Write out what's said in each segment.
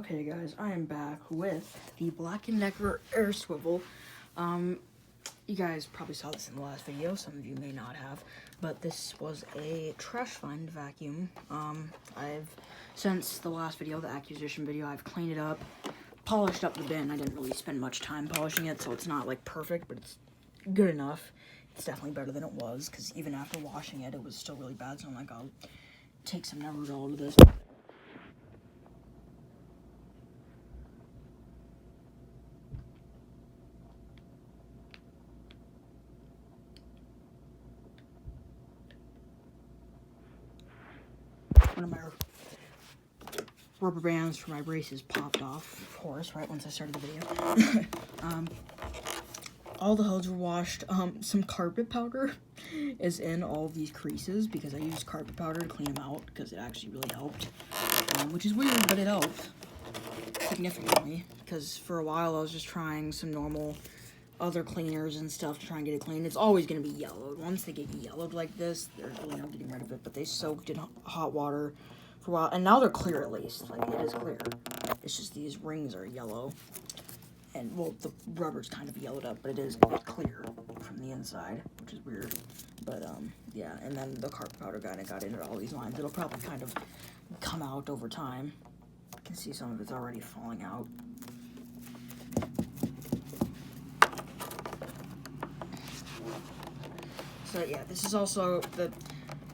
Okay guys, I am back with the Black & Decker air swivel. You guys probably saw this in the last video, some of you may not have, but this was a trash find vacuum. Since the last video, the acquisition video, I've cleaned it up, polished up the bin. I didn't really spend much time polishing it, so it's not like perfect, but it's good enough. It's definitely better than it was, because even after washing it, it was still really bad, so I'm like, I'll take some Neverdoll to this. One of my rubber bands for my braces popped off, of course, right once I started the video. All the hoses were washed. Some carpet powder is in all of these creases because I used carpet powder to clean them out because it actually really helped. Which is weird, but it helped significantly because for a while I was just trying some normal other cleaners and stuff to try and get it clean. It's always going to be yellowed. Once they get yellowed like this, there's really no getting rid of it, but they soaked in hot water for a while, and now they're clear at least. Like, it is clear. It's just these rings are yellow, and, well, the rubber's kind of yellowed up, but it is clear from the inside, which is weird. But, yeah, and then the carpet powder kind of got into all these lines. It'll probably kind of come out over time. You can see some of it's already falling out. So yeah, this is also the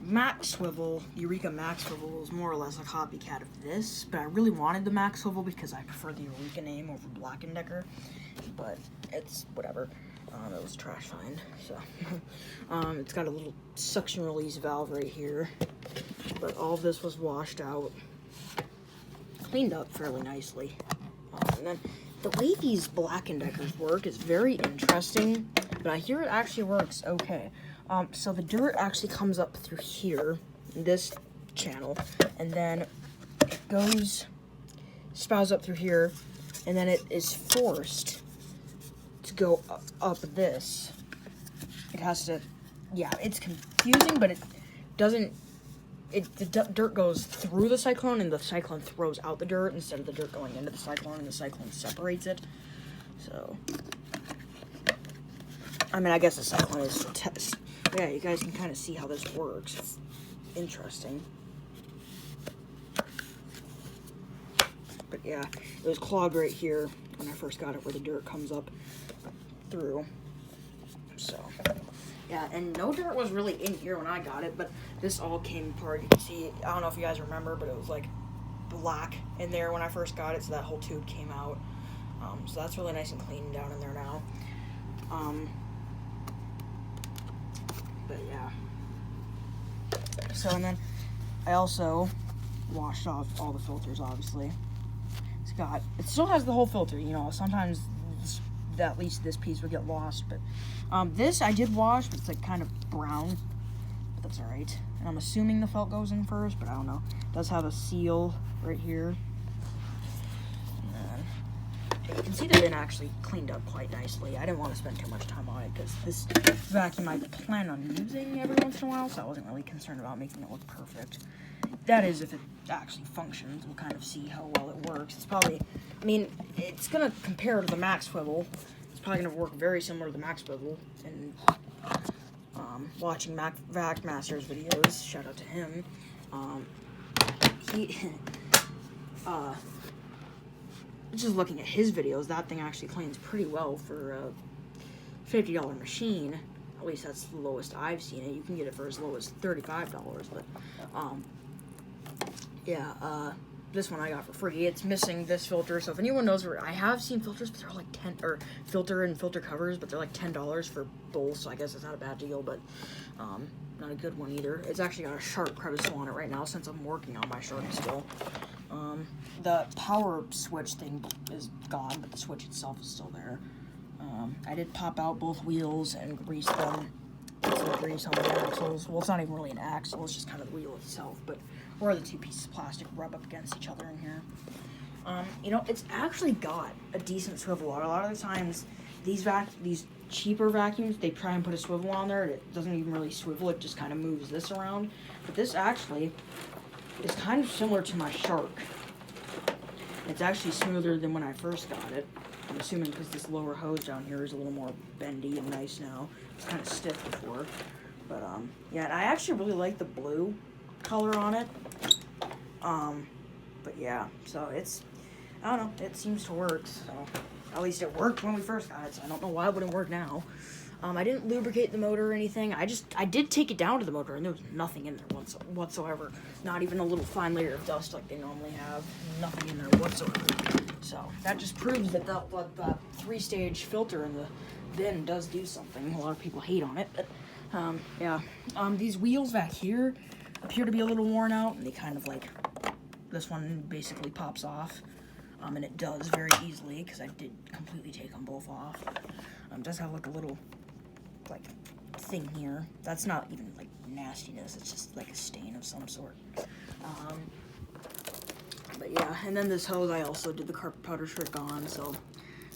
Max Swivel. Eureka Max Swivel is more or less a copycat of this, but I really wanted the Max Swivel because I prefer the Eureka name over Black & Decker, but it's whatever. It was a trash find, so. It's got a little suction release valve right here, but all of this was washed out, cleaned up fairly nicely. And then the way these Black & Deckers work is very interesting, but I hear it actually works okay. So the dirt actually comes up through here, this channel, and then it goes, spouts up through here, and then it is forced to go up this. It has to, yeah, it's confusing, but it doesn't, the dirt goes through the cyclone, and the cyclone throws out the dirt instead of the dirt going into the cyclone, and the cyclone separates it. So, I mean, I guess the cyclone is to test. Yeah, you guys can kind of see how this works. It's interesting. But yeah, it was clogged right here when I first got it, where the dirt comes up through. So, yeah, and no dirt was really in here when I got it, but this all came apart. You can see, I don't know if you guys remember, but it was like black in there when I first got it, so that whole tube came out. So that's really nice and clean down in there now. But yeah. So, and then I also washed off all the filters, obviously. It still has the whole filter, you know, sometimes at least this piece would get lost, but this I did wash, but it's like kind of brown, but that's alright. And I'm assuming the felt goes in first, but I don't know. It does have a seal right here. You can see the bin actually cleaned up quite nicely. I didn't want to spend too much time on it because this vacuum I plan on using every once in a while, so I wasn't really concerned about making it look perfect. That is, if it actually functions. We'll kind of see how well it works. It's probably, I mean, it's going to compare to the Max Swivel. It's probably going to work very similar to the Max Swivel. And watching Vac Master's videos, shout out to him, just looking at his videos, that thing actually cleans pretty well for a $50 machine. At least that's the lowest I've seen it. You can get it for as low as $35, but yeah, this one I got for free. It's missing this filter, so if anyone knows where, I have seen filters, but they're like filter and filter covers, but they're like $10 for both, so I guess it's not a bad deal, but not a good one either. It's actually got a sharp crevice on it right now since I'm working on my sharp still. The power switch thing is gone, but the switch itself is still there. I did pop out both wheels and grease them. Put some grease on the axles. Well, it's not even really an axle, it's just kind of the wheel itself, but where the two pieces of plastic rub up against each other in here. You know, it's actually got a decent swivel. A lot of the times, these cheaper vacuums, they try and put a swivel on there, and it doesn't even really swivel, it just kind of moves this around. But this actually is kind of similar to my Shark. It's actually smoother than when I first got it. I'm assuming because this lower hose down here is a little more bendy and nice now. It's kind of stiff before. But, yeah, and I actually really like the blue color on it. But yeah, so it's, I don't know, it seems to work, so. At least it worked when we first got it, so I don't know why it wouldn't work now. I didn't lubricate the motor or anything. I did take it down to the motor, and there was nothing in there whatsoever. Not even a little fine layer of dust like they normally have. Nothing in there whatsoever. So that just proves that the 3-stage filter in the bin does do something. A lot of people hate on it, but yeah. These wheels back here appear to be a little worn out, and they kind of like, this one basically pops off. And it does very easily because I did completely take them both off. It does have like a little like thing here. That's not even like nastiness. It's just like a stain of some sort. But yeah, and then this hose I also did the carpet powder trick on. So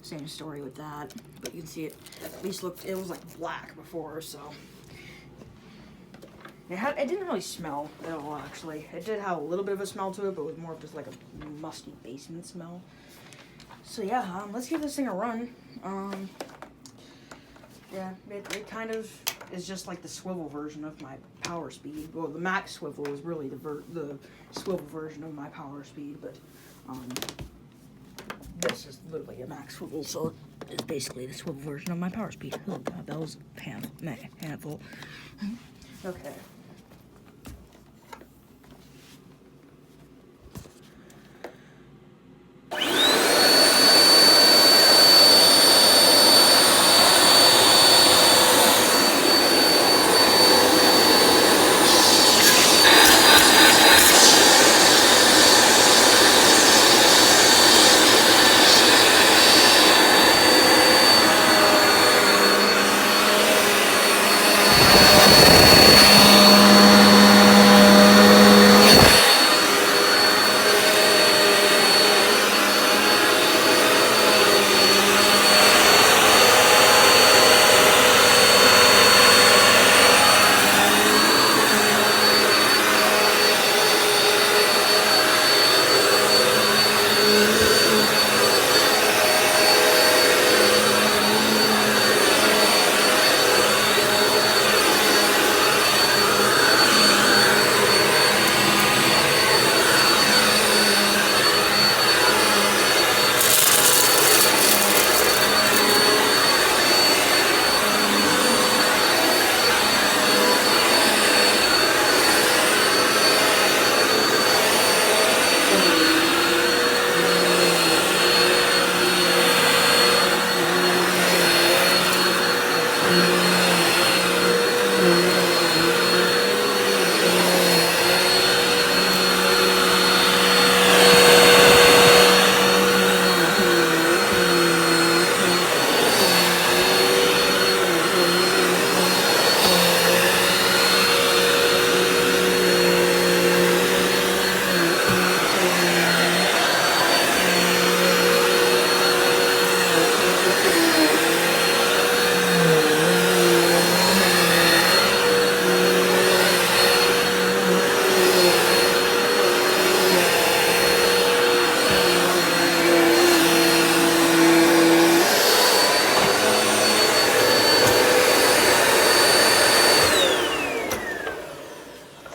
same story with that. But you can see it at least looked. It was like black before, so. It didn't really smell at all, actually. It did have a little bit of a smell to it, but it was more of just like a musty basement smell. So yeah, let's give this thing a run. Yeah, it kind of is just like the swivel version of my power speed. Well, the max swivel is really the swivel version of my power speed, but this is literally a max swivel, so it's basically the swivel version of my power speed. Oh god, that was a handful. Okay.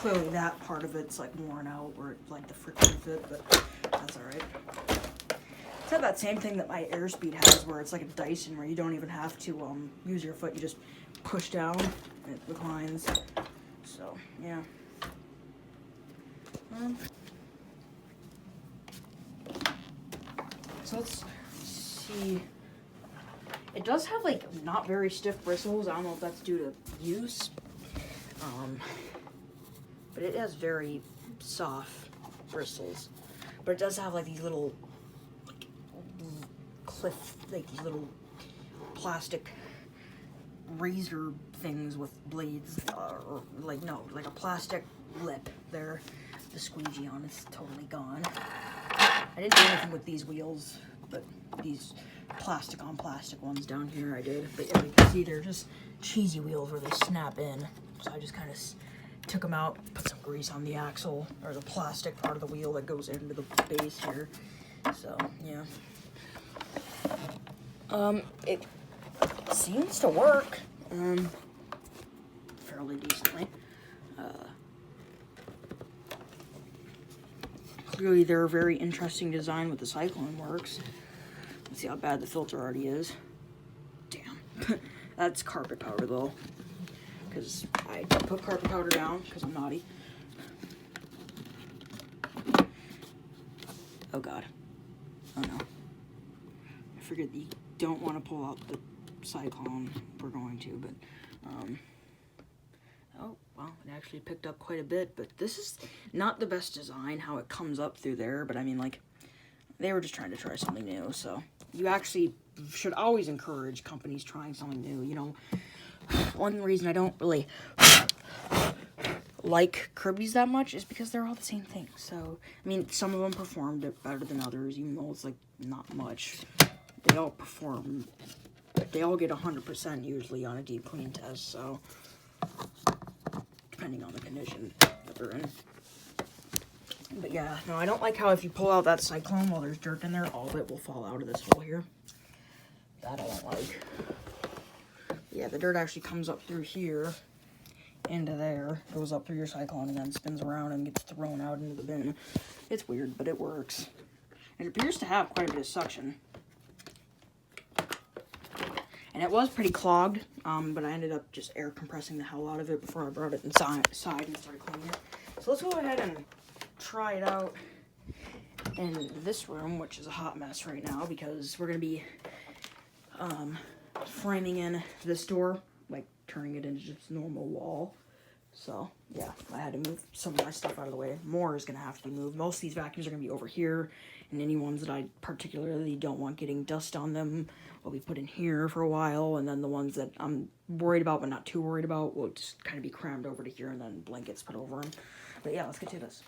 Clearly that part of it's like worn out where like the friction fit, but that's alright. It's got that same thing that my airspeed has where it's like a Dyson where you don't even have to use your foot, you just push down and it reclines. So yeah. So let's see. It does have like not very stiff bristles. I don't know if that's due to use. But it has very soft bristles. But it does have like these little like these little plastic razor things with blades, or like a plastic lip there. The squeegee on it's totally gone. I didn't do anything with these wheels, but these plastic on plastic ones down here I did. But yeah, you can see they're just cheesy wheels where they snap in. So I just kind of took them out, put some grease on the axle, or the plastic part of the wheel that goes into the base here, So, yeah. It seems to work, fairly decently. Clearly they're a very interesting design with the cyclone works. Let's see how bad the filter already is. Damn. That's carpet powder though, because I put carpet powder down because I'm naughty. Oh god. Oh no. I figured you don't want to pull out the cyclone. We're going to, but oh well, it actually picked up quite a bit. But this is not the best design, how it comes up through there. But I mean, like, they were just trying to try something new. So you actually should always encourage companies trying something new. You know, one reason I don't really like Kirby's that much is because they're all the same thing. So I mean, some of them performed it better than others, even though it's like not much. They all perform. They all get 100% usually on a deep clean test. So depending on the condition that they're in. But yeah, no, I don't like how if you pull out that cyclone while there's dirt in there, all of it will fall out of this hole here. That I don't like. Yeah, the dirt actually comes up through here into there, goes up through your cyclone, and then spins around and gets thrown out into the bin. It's weird, but it works. It appears to have quite a bit of suction. And it was pretty clogged, but I ended up just air compressing the hell out of it before I brought it inside and started cleaning it. So let's go ahead and try it out in this room, which is a hot mess right now because we're going to be framing in this door, like turning it into just normal wall. So yeah, I had to move some of my stuff out of the way. More is going to have to be moved. Most of these vacuums are going to be over here, and any ones that I particularly don't want getting dust on them will be put in here for a while, and then the ones that I'm worried about but not too worried about will just kind of be crammed over to here, and then blankets put over them. But yeah, let's get to this.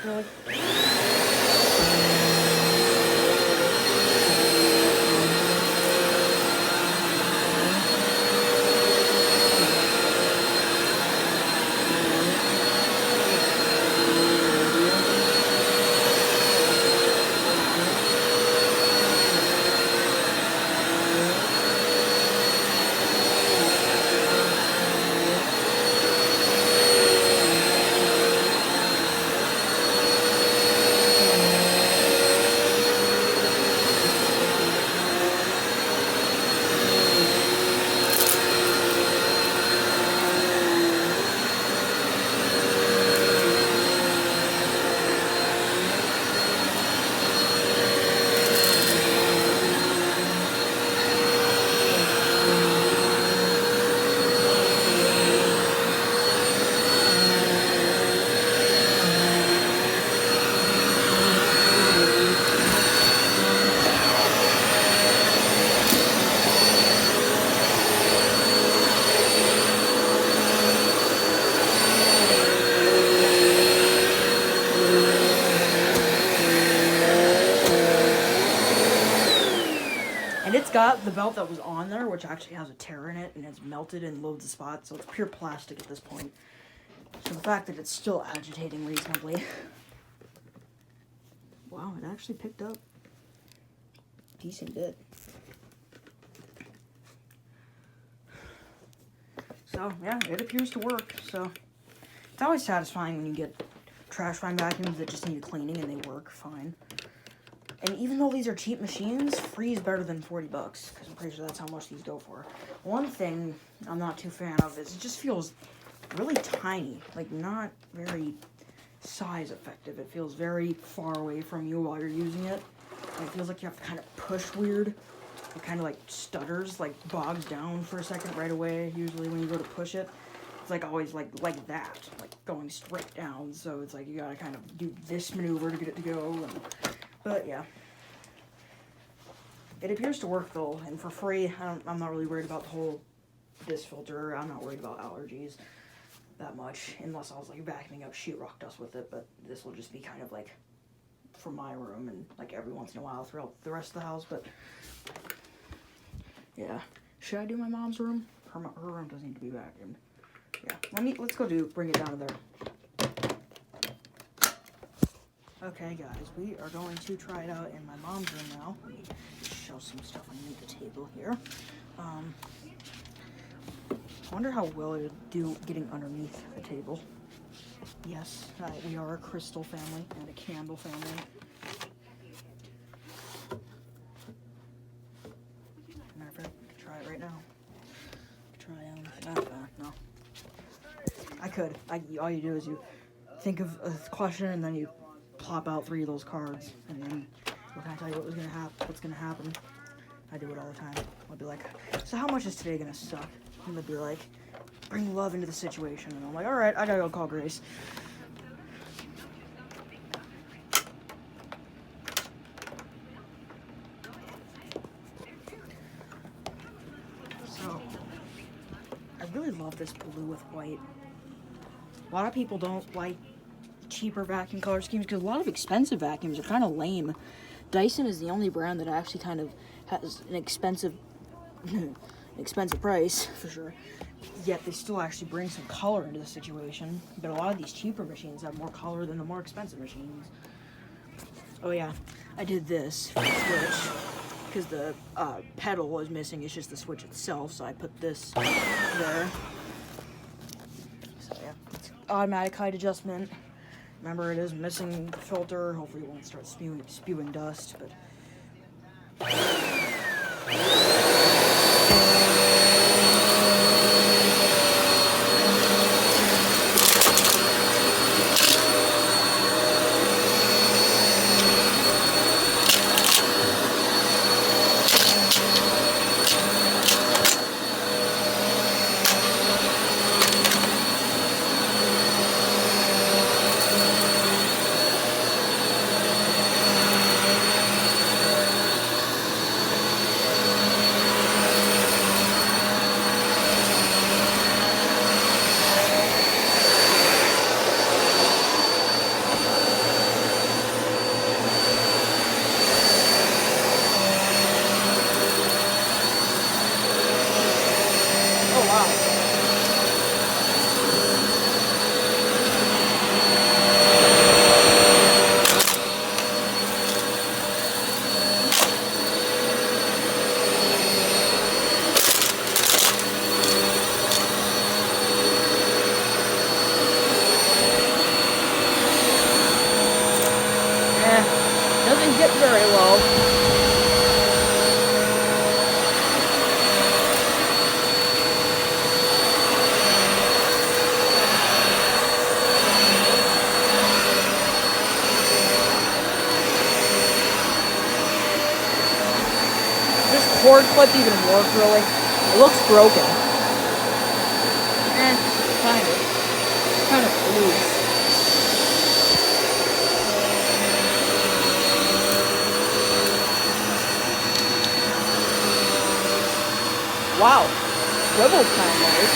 Really? And it's got the belt that was on there, which actually has a tear in it, and it's melted in loads of spots, so it's pure plastic at this point. So the fact that it's still agitating reasonably. Wow, it actually picked up a decent bit. So, yeah, it appears to work. So, it's always satisfying when you get trash fine vacuums that just need cleaning and they work fine. And even though these are cheap machines, free is better than $40, because I'm pretty sure that's how much these go for. One thing I'm not too fan of is it just feels really tiny, like not very size effective. It feels very far away from you while you're using it. And it feels like you have to kind of push weird. It kind of like stutters, like bogs down for a second right away, usually when you go to push it. It's like always like that, like going straight down. So it's like you gotta kind of do this maneuver to get it to go. But yeah, it appears to work though, and for free. I'm not really worried about the whole this filter. I'm not worried about allergies that much, unless I was like vacuuming up sheetrock dust with it. But this will just be kind of like for my room and like every once in a while throughout the rest of the house. But yeah, should I do my mom's room? Her room doesn't need to be vacuumed. Yeah, let's go bring it down to there. Okay, guys, we are going to try it out in my mom's room now. Let me show some stuff underneath the table here. I wonder how well it would do getting underneath the table. Yes, we are a crystal family and a candle family. Matter of fact, we could try it right now. No. I could. All you do is you think of a question and then you plop out 3 of those cards, and then we're gonna tell you what's gonna happen. I do it all the time. I'll be like, so how much is today gonna suck? And they'll be like, bring love into the situation. And I'm like, all right, I gotta go call Grace. So, I really love this blue with white. A lot of people don't like cheaper vacuum color schemes because a lot of expensive vacuums are kind of lame. Dyson is the only brand that actually kind of has an expensive price for sure, yet they still actually bring some color into the situation. But a lot of these cheaper machines have more color than the more expensive machines. Oh yeah, I did this for the switch because the pedal was missing. It's just the switch itself, so I put this there. So yeah, it's automatic height adjustment. Remember, it is missing the filter. Hopefully it won't start spewing dust, but... Doesn't get very well. Does this cord clip even work, really? It looks broken. Kind of loose. Wow, swivel's kind of nice.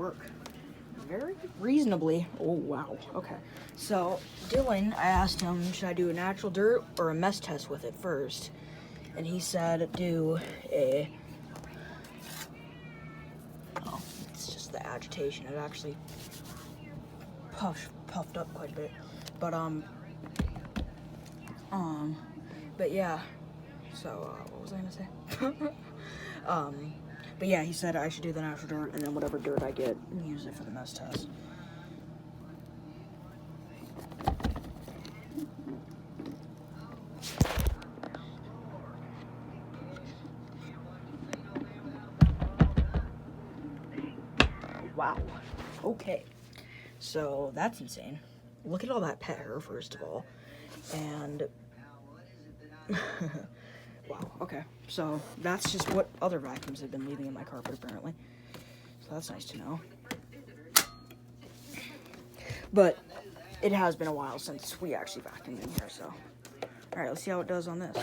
work very reasonably. Oh, wow. Okay. So, Dylan, I asked him, should I do a natural dirt or a mess test with it first? And he said, do a... Oh, it's just the agitation. It actually puffed up quite a bit. But yeah. So, what was I gonna say? But yeah, he said I should do the natural dirt, and then whatever dirt I get, use it for the mess test. Wow. Okay. So, that's insane. Look at all that pet hair, first of all. And... wow, okay. So, that's just what other vacuums have been leaving in my carpet, apparently. So that's nice to know. But it has been a while since we actually vacuumed in here, so... Alright, let's see how it does on this.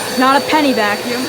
It's not a penny vacuum.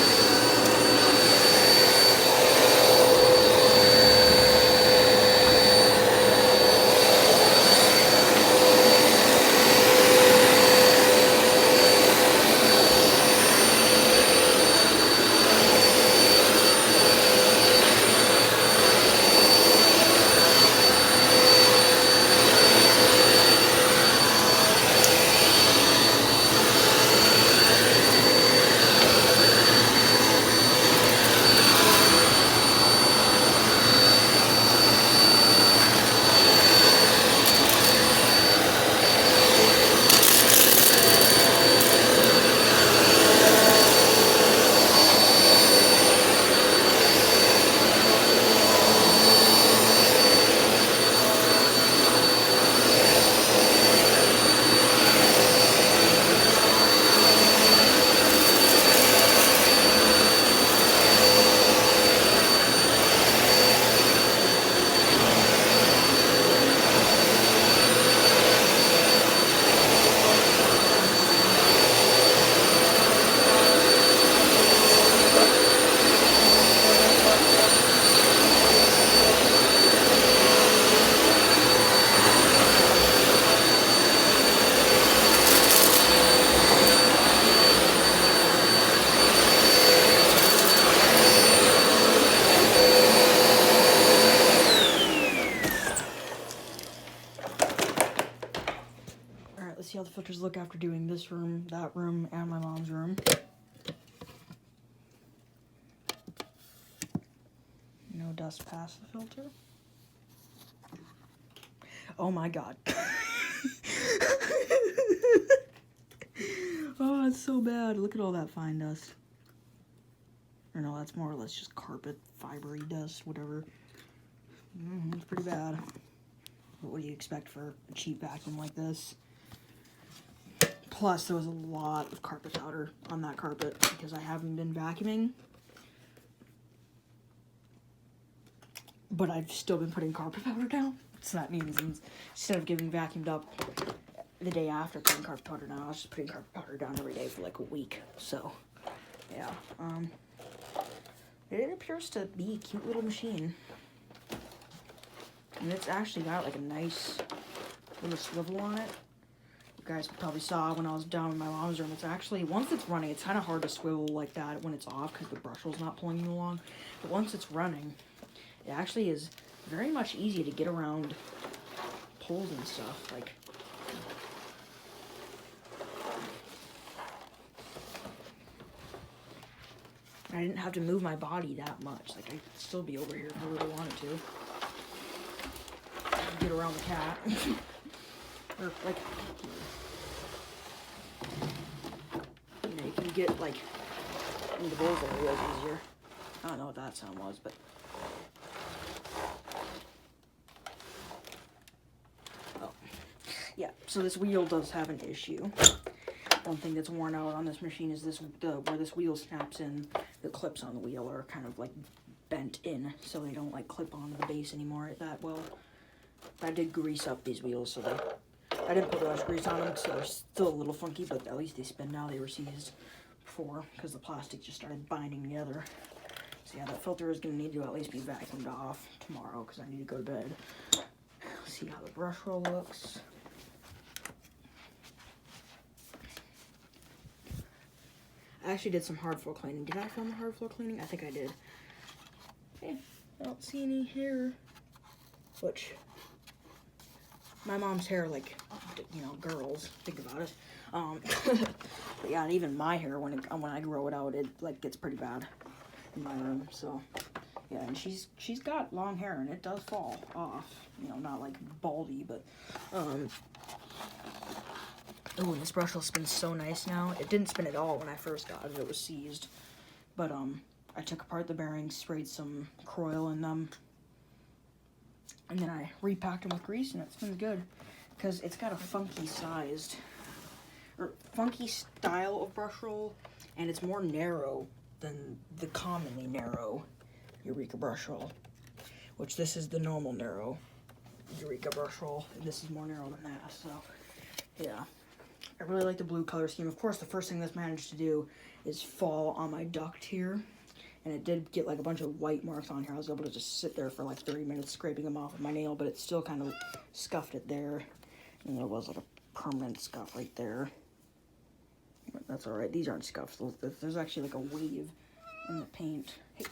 Let's see how the filters look after doing this room, that room, and my mom's room. No dust past the filter. Oh my god. Oh, it's so bad. Look at all that fine dust. Or no, that's more or less just carpet, fibery dust, whatever. It's pretty bad. But what do you expect for a cheap vacuum like this? Plus, there was a lot of carpet powder on that carpet because I haven't been vacuuming. But I've still been putting carpet powder down. So that means instead of getting vacuumed up the day after putting carpet powder down, I was just putting carpet powder down every day for like a week. So, yeah. It appears to be a cute little machine. And it's actually got like a nice little swivel on it. You guys probably saw when I was down in my mom's room. It's actually, once it's running, it's kind of hard to swivel like that when it's off because the brush wheel's not pulling you along. But once it's running, it actually is very much easy to get around poles and stuff. Like, I didn't have to move my body that much. Like, I could still be over here if I really wanted to. Get around the cat. Or, like, you know, you can get, like, into those areas easier. I don't know what that sound was, but... Oh. Yeah, so this wheel does have an issue. One thing that's worn out on this machine is where this wheel snaps in, the clips on the wheel are kind of like bent in, so they don't like clip onto the base anymore that well. I did grease up these wheels, so I didn't put much grease on them because they're still a little funky, but at least they spin now. They were seized before because the plastic just started binding together. So yeah, that filter is going to need to at least be vacuumed off tomorrow because I need to go to bed. See how the brush roll looks. I actually did some hard floor cleaning. Did I film the hard floor cleaning? I think I did. Hey, I don't see any hair. Which, my mom's hair, like, you know, girls, think about it. But yeah, and even my hair, when I grow it out, it, like, gets pretty bad in my room, so. Yeah, and she's got long hair, and it does fall off. You know, not, like, baldy, but, Oh, this brush will spin so nice now. It didn't spin at all when I first got it. It was seized. But, I took apart the bearings, sprayed some Croil in them, and then I repacked them with grease, and it spins good. Because it's got a funky style of brush roll, and it's more narrow than the commonly narrow Eureka brush roll. Which this is the normal narrow Eureka brush roll, and this is more narrow than that, so, yeah. I really like the blue color scheme. Of course, the first thing this managed to do is fall on my duct here. And it did get like a bunch of white marks on here. I was able to just sit there for like 30 minutes scraping them off with my nail, but it still kind of scuffed it there. And there was like a permanent scuff right there. But that's alright. These aren't scuffs. There's actually like a wave in the paint. Hey,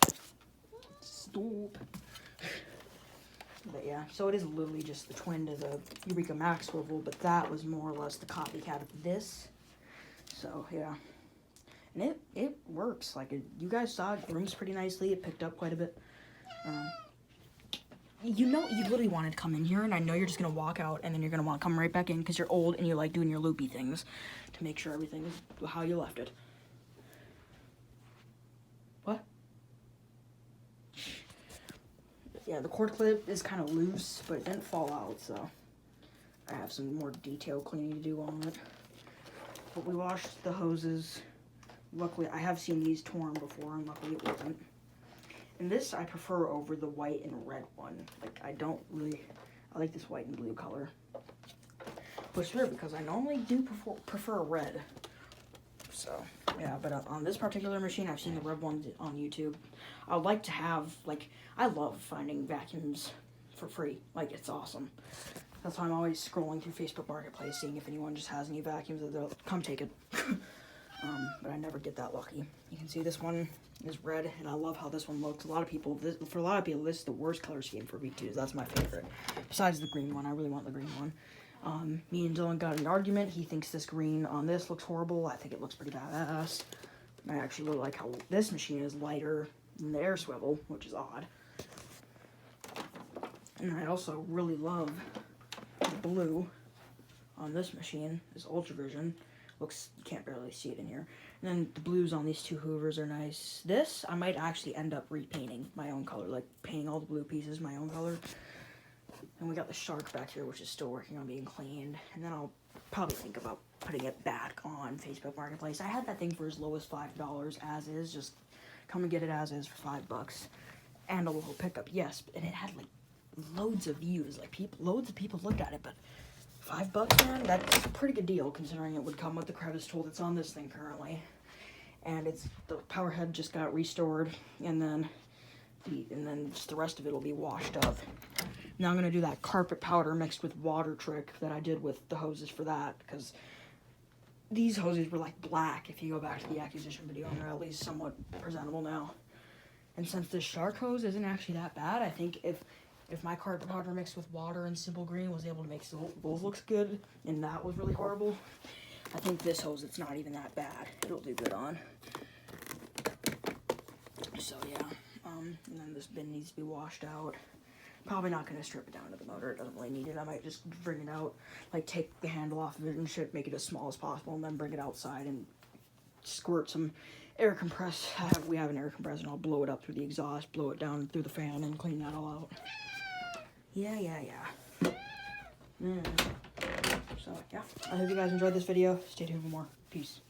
stop. But yeah, so it is literally just the twin to the Eureka Max swivel, but that was more or less the copycat of this. So yeah, and it works. Like you guys saw, it grooms pretty nicely. It picked up quite a bit. You know, you literally wanted to come in here, and I know you're just gonna walk out, and then you're gonna want to come right back in because you're old and you like doing your loopy things to make sure everything is how you left it. What? Yeah, the cord clip is kind of loose, but it didn't fall out, so I have some more detail cleaning to do on it. But we washed the hoses. Luckily, I have seen these torn before, and luckily it wasn't. And this I prefer over the white and red one. Like, I like this white and blue color. Which is weird, because I normally do prefer red. So, yeah, but on this particular machine, I've seen the red ones on YouTube. I would like to have, like, I love finding vacuums for free. Like, it's awesome. That's why I'm always scrolling through Facebook Marketplace, seeing if anyone just has any vacuums that they'll come take it. But I never get that lucky. You can see this one is red, and I love how this one looks. For a lot of people, this is the worst color scheme for V2s. That's my favorite. Besides the green one, I really want the green one. Me and Dylan got in an argument. He thinks this green on this looks horrible. I think it looks pretty badass. I actually really like how this machine is lighter than the air swivel, which is odd. And I also really love the blue on this machine, this Ultravision. Looks, you can't barely see it in here. And then the blues on these two Hoovers are nice. This, I might actually end up repainting my own color, like painting all the blue pieces my own color. And we got the shark back here, which is still working on being cleaned. And then I'll probably think about putting it back on Facebook Marketplace. I had that thing for as low as $5 as is. Just come and get it as is for $5. And a little pickup, yes. And it had like loads of views. Like loads of people looked at it, but $5, man, that's a pretty good deal considering it would come with the crevice tool that's on this thing currently. And the power head just got restored, and then just the rest of it will be washed up. Now I'm gonna do that carpet powder mixed with water trick that I did with the hoses for that, because these hoses were like black if you go back to the acquisition video, and they're at least somewhat presentable now. And since this shark hose isn't actually that bad, I think if my carpet powder mixed with water and simple green was able to make both looks good, and that was really horrible, I think this hose, it's not even that bad. It'll do good on. So yeah, and then this bin needs to be washed out. Probably not going to strip it down to the motor. It doesn't really need it. I might just bring it out, like take the handle off of it and shit, make it as small as possible, and then bring it outside and squirt some air compress. We have an air compressor, and I'll blow it up through the exhaust, blow it down through the fan, and clean that all out. Yeah. So yeah, I hope you guys enjoyed this video. Stay tuned for more. Peace.